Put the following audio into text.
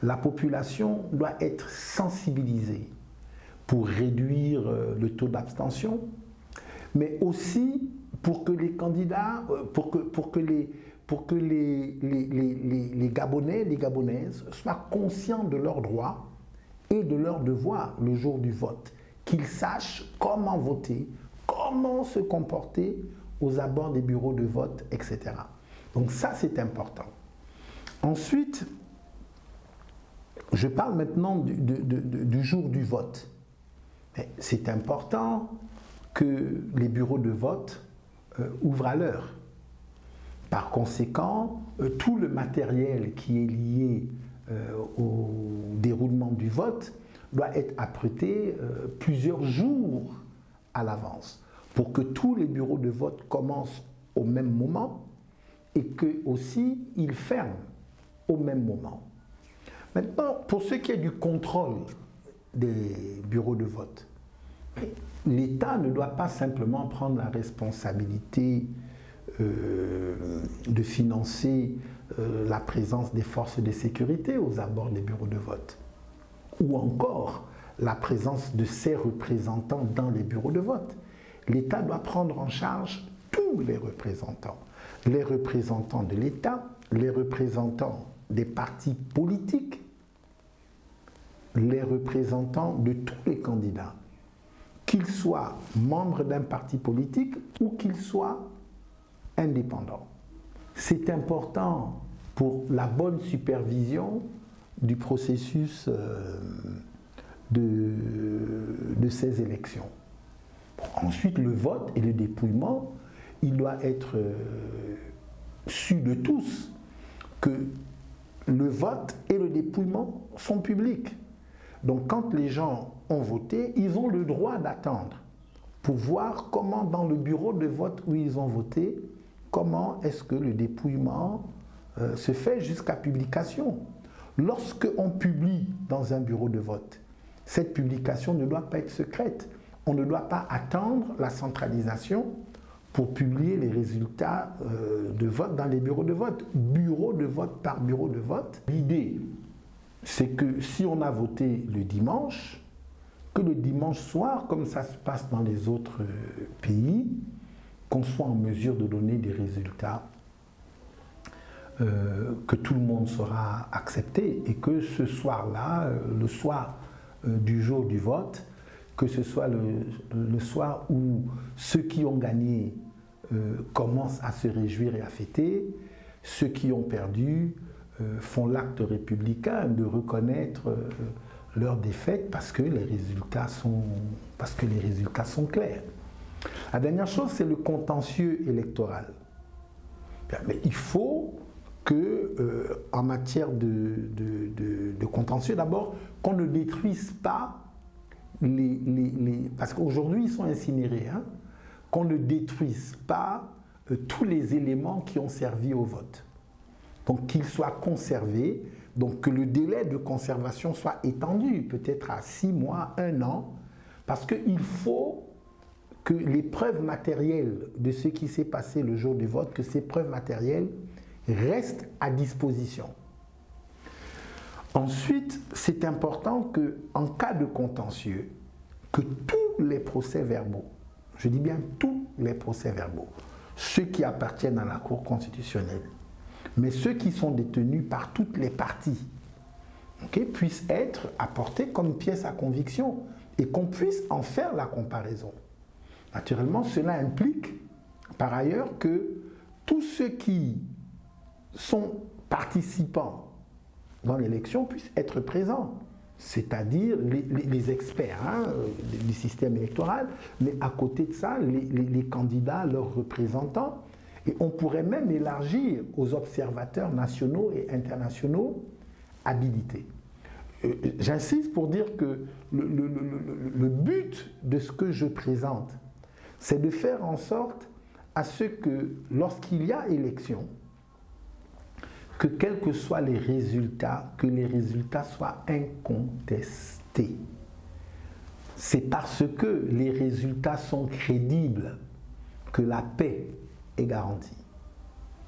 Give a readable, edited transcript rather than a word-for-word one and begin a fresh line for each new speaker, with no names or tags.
La population doit être sensibilisée pour réduire le taux d'abstention, mais aussi pour que les candidats, pour que les Gabonais, les Gabonaises soient conscients de leurs droits et de leurs devoirs le jour du vote, qu'ils sachent comment voter, comment se comporter aux abords des bureaux de vote, etc. Donc ça, c'est important. Ensuite, je parle maintenant du jour du vote. C'est important que les bureaux de vote ouvrent à l'heure. Par conséquent, tout le matériel qui est lié au déroulement du vote doit être apprêté plusieurs jours à l'avance pour que tous les bureaux de vote commencent au même moment et que aussi ils ferment au même moment. Maintenant, pour ce qui est du contrôle des bureaux de vote, l'État ne doit pas simplement prendre la responsabilité de financer la présence des forces de sécurité aux abords des bureaux de vote, ou encore la présence de ses représentants dans les bureaux de vote. L'État doit prendre en charge tous les représentants de l'État, les représentants des partis politiques, les représentants de tous les candidats, qu'ils soient membres d'un parti politique ou qu'ils soient indépendants. C'est important pour la bonne supervision du processus de ces élections. Ensuite, le vote et le dépouillement, il doit être su de tous que le vote et le dépouillement sont publics. Donc quand les gens ont voté, ils ont le droit d'attendre pour voir comment dans le bureau de vote où ils ont voté, comment est-ce que le dépouillement se fait jusqu'à publication. Lorsque on publie dans un bureau de vote, cette publication ne doit pas être secrète. On ne doit pas attendre la centralisation pour publier les résultats de vote dans les bureaux de vote, bureau de vote par bureau de vote. L'idée, c'est que si on a voté le dimanche, que le dimanche soir, comme ça se passe dans les autres pays, qu'on soit en mesure de donner des résultats que tout le monde saura accepter et que ce soir-là, le soir du jour du vote, que ce soit le soir où ceux qui ont gagné commencent à se réjouir et à fêter, ceux qui ont perdu font l'acte républicain de reconnaître leur défaite parce que les résultats sont clairs. La dernière chose, c'est le contentieux électoral. Mais il faut que, en matière de contentieux, d'abord, qu'on ne détruise pas parce qu'aujourd'hui, ils sont incinérés, hein, qu'on ne détruise pas tous les éléments qui ont servi au vote. Donc, qu'ils soient conservés, donc que le délai de conservation soit étendu, peut-être à 6 mois, 1 an, parce qu'il faut que les preuves matérielles de ce qui s'est passé le jour du vote, que ces preuves matérielles restent à disposition. Ensuite, c'est important qu'en cas de contentieux, que tous les procès-verbaux, je dis bien tous les procès-verbaux, ceux qui appartiennent à la Cour constitutionnelle, mais ceux qui sont détenus par toutes les parties, puissent être apportés comme pièce à conviction et qu'on puisse en faire la comparaison. Naturellement, cela implique par ailleurs que tous ceux qui sont participants dans l'élection puissent être présents, c'est-à-dire les experts du système électoral, mais à côté de ça, les candidats, leurs représentants, et on pourrait même élargir aux observateurs nationaux et internationaux habilités. J'insiste pour dire que le but de ce que je présente, c'est de faire en sorte à ce que, lorsqu'il y a élection, que quels que soient les résultats, que les résultats soient incontestés. C'est parce que les résultats sont crédibles que la paix est garantie.